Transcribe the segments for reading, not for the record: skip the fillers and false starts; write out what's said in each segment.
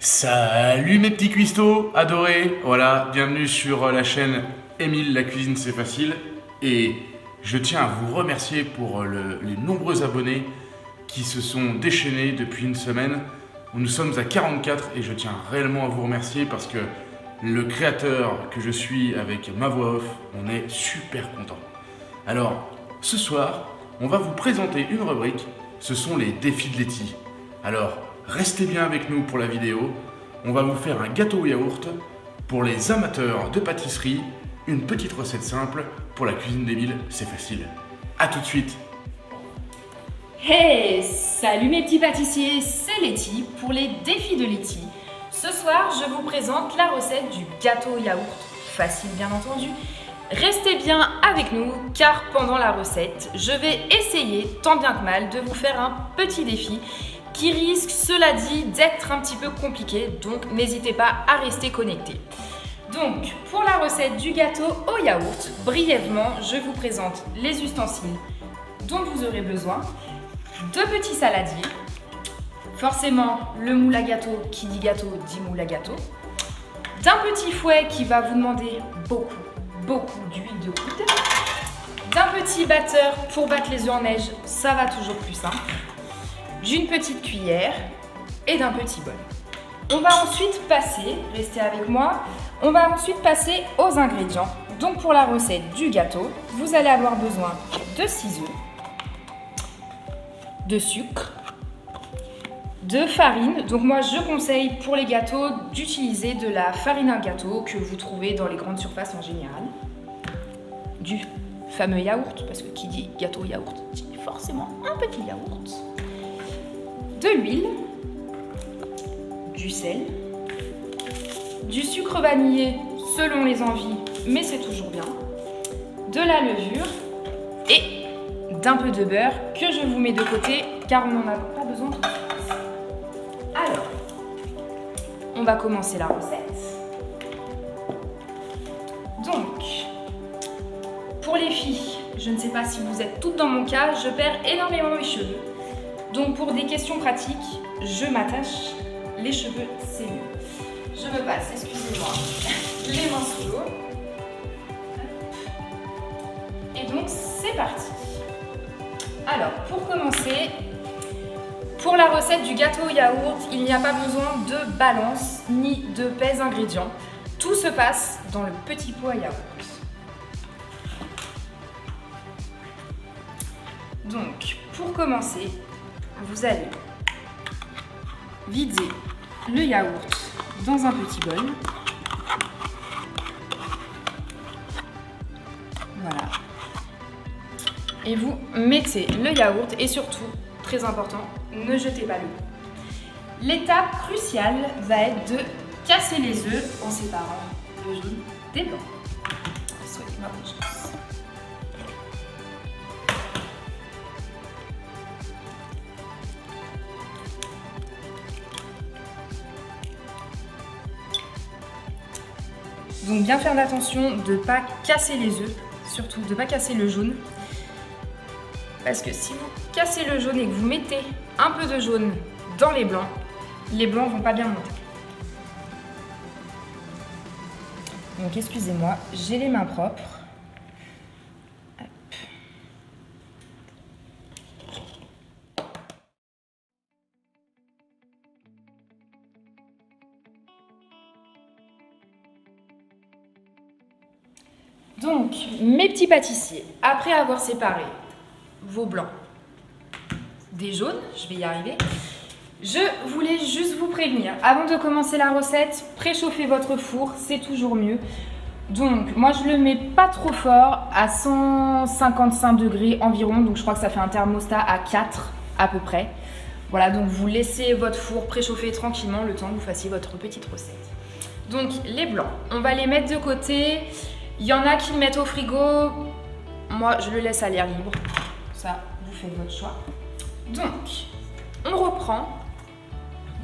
Salut mes petits cuistots adorés, voilà, bienvenue sur la chaîne Émile, la cuisine c'est facile. Et je tiens à vous remercier pour les nombreux abonnés qui se sont déchaînés depuis une semaine. Nous sommes à 44 et je tiens réellement à vous remercier parce que le créateur que je suis avec ma voix off, on est super content. Alors, ce soir, on va vous présenter une rubrique, ce sont les défis de Letty. Alors, restez bien avec nous pour la vidéo. On va vous faire un gâteau au yaourt pour les amateurs de pâtisserie, une petite recette simple pour la cuisine d'Émile, c'est facile. A tout de suite. Hey, salut mes petits pâtissiers, c'est Letty pour les défis de Letty. Ce soir, je vous présente la recette du gâteau au yaourt, facile bien entendu. Restez bien avec nous car pendant la recette, je vais essayer tant bien que mal de vous faire un petit défi qui risque, cela dit, d'être un petit peu compliqué, donc n'hésitez pas à rester connecté. Donc, pour la recette du gâteau au yaourt, brièvement, je vous présente les ustensiles dont vous aurez besoin. 2 petits saladiers, forcément le moule à gâteau, qui dit gâteau dit moule à gâteau, d'un petit fouet qui va vous demander beaucoup d'huile de coude, d'un petit batteur pour battre les œufs en neige, ça va toujours plus simple, d'une petite cuillère et d'un petit bol. On va ensuite passer, restez avec moi, on va ensuite passer aux ingrédients. Donc pour la recette du gâteau, vous allez avoir besoin de 6 œufs, de sucre, de farine. Donc moi je conseille pour les gâteaux d'utiliser de la farine à gâteau que vous trouvez dans les grandes surfaces en général. Du fameux yaourt, parce que qui dit gâteau yaourt dit forcément un petit yaourt. De l'huile, du sel, du sucre vanillé selon les envies, mais c'est toujours bien, de la levure et d'un peu de beurre que je vous mets de côté car on n'en a pas besoin tout de suite. Alors, on va commencer la recette. Donc, pour les filles, je ne sais pas si vous êtes toutes dans mon cas, je perds énormément mes cheveux. Donc pour des questions pratiques, je m'attache les cheveux, c'est mieux. Je me passe, excusez-moi, les mains sous l'eau. Et donc c'est parti. Alors pour commencer, pour la recette du gâteau au yaourt, il n'y a pas besoin de balance ni de pèse ingrédients. Tout se passe dans le petit pot à yaourt. Donc pour commencer, vous allez vider le yaourt dans un petit bol. Voilà. Et vous mettez le yaourt et surtout, très important, ne jetez pas l'eau. L'étape cruciale va être de casser les œufs en séparant le jaune des blancs. Souhaitez-moi bonne chance. Donc bien faire attention de ne pas casser les œufs, surtout de ne pas casser le jaune. Parce que si vous cassez le jaune et que vous mettez un peu de jaune dans les blancs vont pas bien monter. Donc excusez-moi, j'ai les mains propres. Hop. Donc, mes petits pâtissiers, après avoir séparé vos blancs des jaunes, je vais y arriver, je voulais juste vous prévenir, avant de commencer la recette, préchauffez votre four, c'est toujours mieux. Donc, moi je le mets pas trop fort, à 155 degrés environ, donc je crois que ça fait un thermostat à 4 à peu près. Voilà, donc vous laissez votre four préchauffer tranquillement le temps que vous fassiez votre petite recette. Donc, les blancs, on va les mettre de côté. Il y en a qui le mettent au frigo, moi je le laisse à l'air libre, ça vous faites votre choix. Donc, on reprend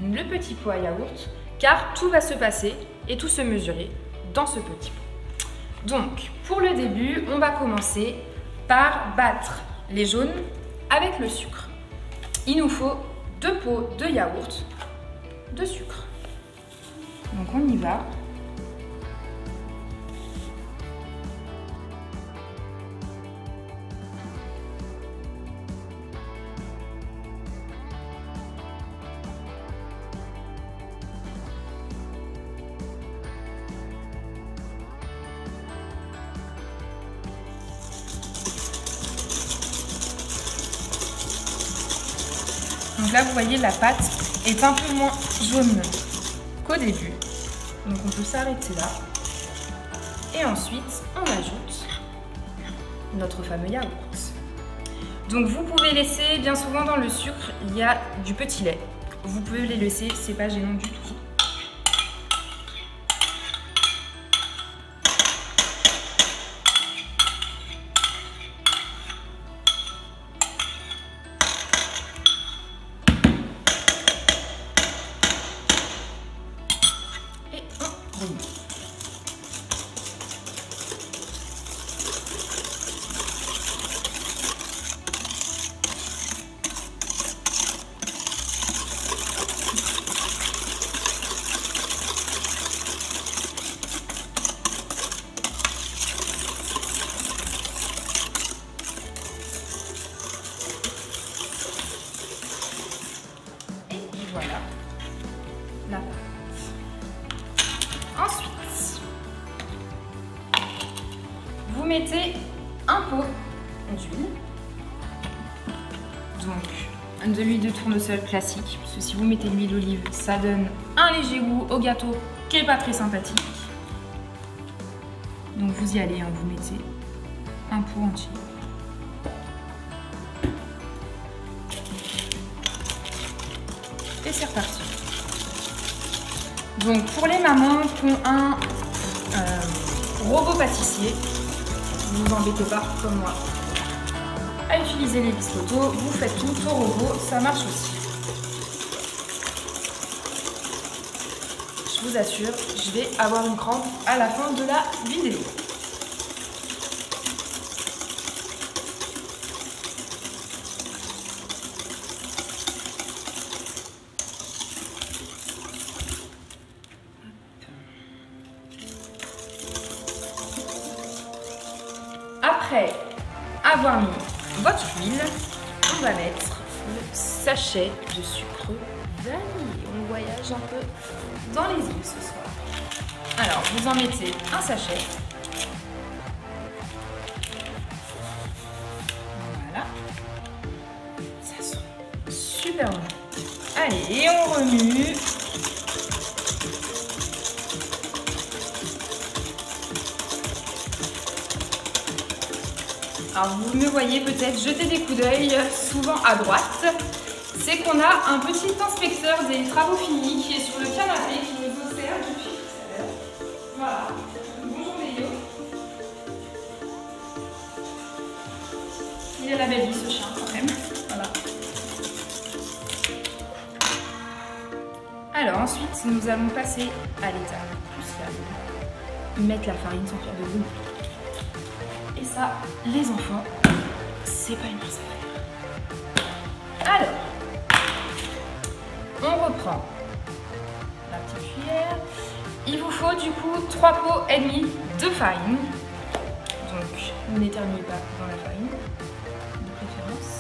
le petit pot à yaourt, car tout va se passer et tout se mesurer dans ce petit pot. Donc, pour le début, on va commencer par battre les jaunes avec le sucre. Il nous faut 2 pots de yaourt, de sucre. Donc on y va. Donc là, vous voyez, la pâte est un peu moins jaune qu'au début. Donc on peut s'arrêter là. Et ensuite, on ajoute notre fameux yaourt. Donc vous pouvez laisser, bien souvent dans le sucre, il y a du petit lait. Vous pouvez les laisser, c'est pas gênant du tout. Voilà la pâte. Ensuite, vous mettez un pot d'huile. Donc, de l'huile de tournesol classique, parce que si vous mettez de l'huile d'olive, ça donne un léger goût au gâteau qui n'est pas très sympathique. Donc vous y allez, hein, vous mettez un pot entier. Et c'est reparti. Donc pour les mamans qui ont un robot pâtissier, ne vous embêtez pas comme moi à utiliser les biscottos, vous faites tout au robot, ça marche aussi. Je vous assure, je vais avoir une crampe à la fin de la vidéo. Après avoir mis votre huile, on va mettre le sachet de sucre vanille. On voyage un peu dans les îles ce soir. Alors, vous en mettez un sachet. Voilà. Ça sent super bon. Allez, et on remue. Alors vous me voyez peut-être jeter des coups d'œil souvent à droite, c'est qu'on a un petit inspecteur des travaux finis qui est sur le canapé qui nous observe depuis tout à l'heure. Voilà, bonjour Léo. Il a la belle vie ce chien quand même, voilà. Alors ensuite nous allons passer à l'étape cruciale, mettre la farine sans faire de bruit. Et ça, les enfants, c'est pas une mince affaire. Alors, on reprend la petite cuillère. Il vous faut du coup 3 pots et demi de farine. Donc, vous n'éternuez pas dans la farine, de préférence.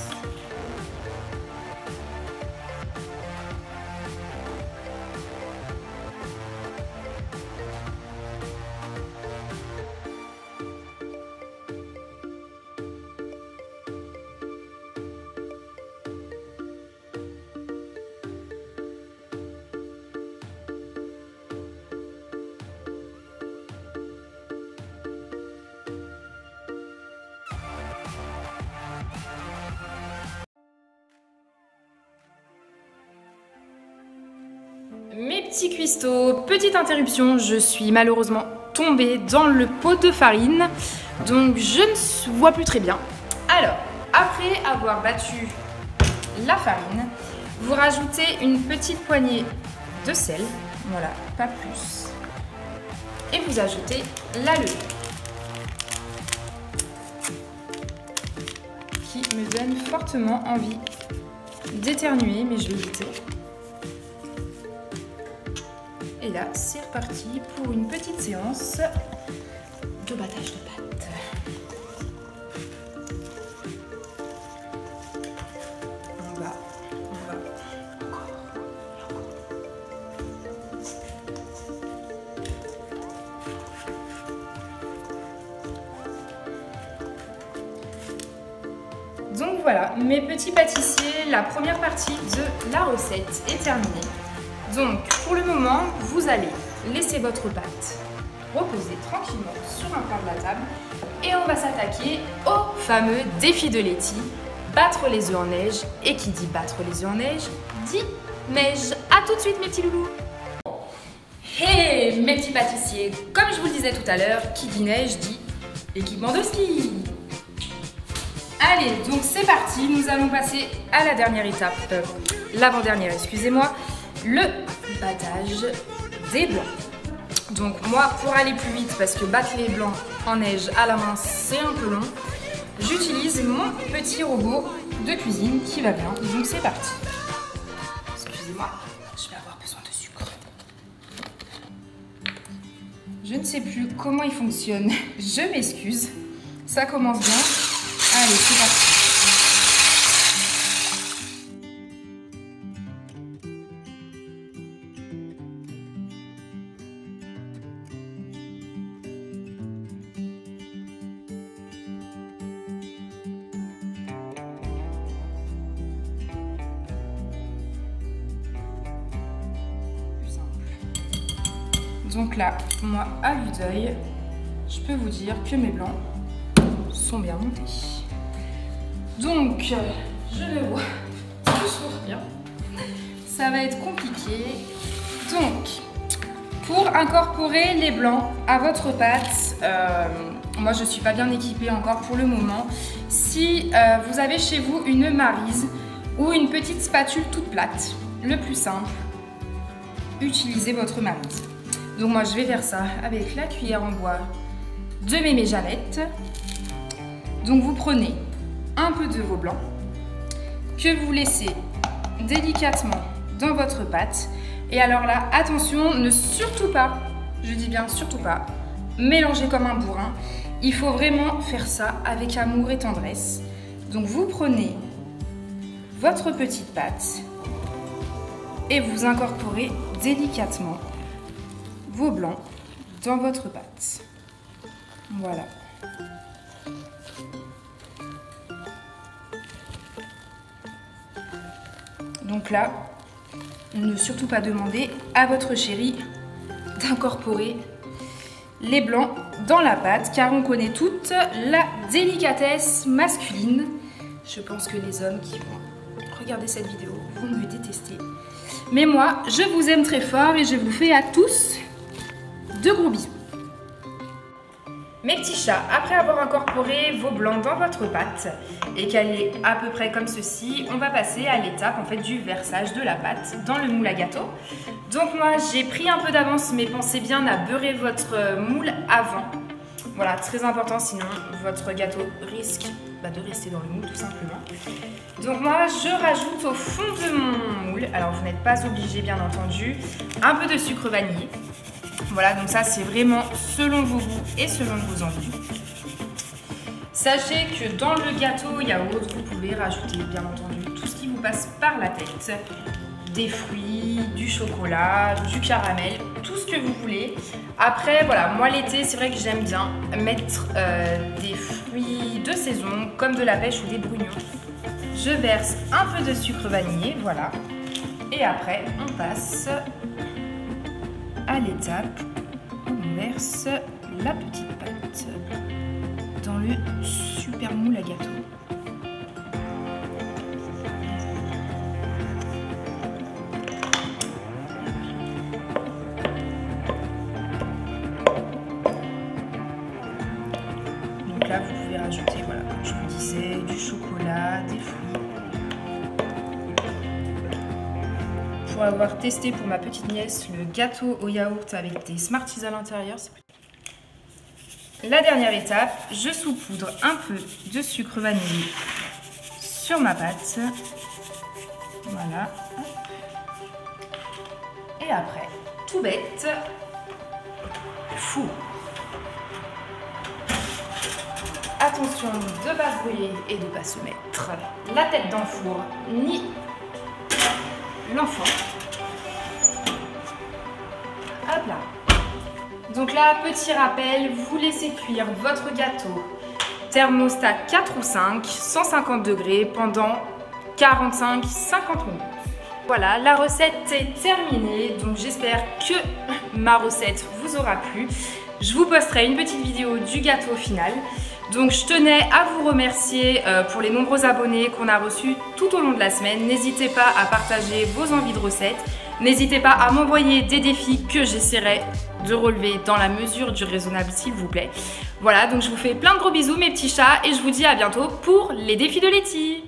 Mes petits cuistots, petite interruption, je suis malheureusement tombée dans le pot de farine, donc je ne vois plus très bien. Alors, après avoir battu la farine, vous rajoutez une petite poignée de sel, voilà, pas plus, et vous ajoutez la levure, qui me donne fortement envie d'éternuer, mais je vais éviter. Et là, c'est reparti pour une petite séance de battage de pâte. On va encore et encore. Donc voilà, mes petits pâtissiers, la première partie de la recette est terminée. Donc pour le moment, vous allez laisser votre pâte reposer tranquillement sur un plat de la table et on va s'attaquer au fameux défi de Letty, battre les œufs en neige. Et qui dit battre les œufs en neige, dit neige. À tout de suite mes petits loulous. Hey mes petits pâtissiers, comme je vous le disais tout à l'heure, qui dit neige dit équipement de ski. Allez, donc c'est parti, nous allons passer à la dernière étape, l'avant-dernière, excusez-moi, le battage des blancs. Donc moi, pour aller plus vite, parce que battre les blancs en neige à la main, c'est un peu long, j'utilise mon petit robot de cuisine qui va bien, donc c'est parti. Excusez-moi, je vais avoir besoin de sucre. Je ne sais plus comment il fonctionne, je m'excuse, ça commence bien. Allez, c'est parti. Plus simple. Donc là, moi, à vue d'œil, je peux vous dire que mes blancs sont bien montés. Donc, je le vois toujours bien. Ça va être compliqué. Donc, pour incorporer les blancs à votre pâte, moi je ne suis pas bien équipée encore pour le moment. Si vous avez chez vous une maryse ou une petite spatule toute plate, le plus simple, utilisez votre maryse. Donc moi je vais faire ça avec la cuillère en bois de Mémé Jeannette. Donc vous prenez un peu de veau blanc que vous laissez délicatement dans votre pâte. Et alors là, attention, ne surtout pas, je dis bien surtout pas, mélanger comme un bourrin. Il faut vraiment faire ça avec amour et tendresse. Donc vous prenez votre petite pâte et vous incorporez délicatement vos blancs dans votre pâte. Voilà. Donc là, ne surtout pas demander à votre chéri d'incorporer les blancs dans la pâte, car on connaît toute la délicatesse masculine. Je pense que les hommes qui vont regarder cette vidéo vont me détester. Mais moi, je vous aime très fort et je vous fais à tous de gros bisous. Mes petits chats, après avoir incorporé vos blancs dans votre pâte et qu'elle est à peu près comme ceci, on va passer à l'étape en fait du versage de la pâte dans le moule à gâteau. Donc moi j'ai pris un peu d'avance, mais pensez bien à beurrer votre moule avant. Voilà, très important, sinon votre gâteau risque de rester dans le moule tout simplement. Donc moi je rajoute au fond de mon moule, alors vous n'êtes pas obligé bien entendu, un peu de sucre vanillé. Voilà, donc ça c'est vraiment selon vos goûts et selon vos envies. Sachez que dans le gâteau yaourt, vous pouvez rajouter bien entendu tout ce qui vous passe par la tête. Des fruits, du chocolat, du caramel, tout ce que vous voulez. Après, voilà, moi l'été, c'est vrai que j'aime bien mettre des fruits de saison, comme de la pêche ou des brugnons. Je verse un peu de sucre vanillé, voilà. Et après, on passe à l'étape où on verse la petite pâte dans le super moule à gâteau. Donc là, vous pouvez rajouter, voilà, comme je vous disais, du chocolat, des fruits. Pour avoir testé pour ma petite nièce le gâteau au yaourt avec des Smarties à l'intérieur. La dernière étape, je saupoudre un peu de sucre vanillé sur ma pâte. Voilà. Et après, tout bête. Fou. Attention de ne pas se brûler et de ne pas se mettre la tête dans le four, ni l'enfant. Hop là. Donc là, petit rappel, vous laissez cuire votre gâteau thermostat 4 ou 5, 150 degrés pendant 45-50 minutes. Voilà, la recette est terminée, donc j'espère que ma recette vous aura plu. Je vous posterai une petite vidéo du gâteau final. Donc je tenais à vous remercier pour les nombreux abonnés qu'on a reçus tout au long de la semaine. N'hésitez pas à partager vos envies de recettes. N'hésitez pas à m'envoyer des défis que j'essaierai de relever dans la mesure du raisonnable, s'il vous plaît. Voilà, donc je vous fais plein de gros bisous mes petits chats et je vous dis à bientôt pour les défis de Letty.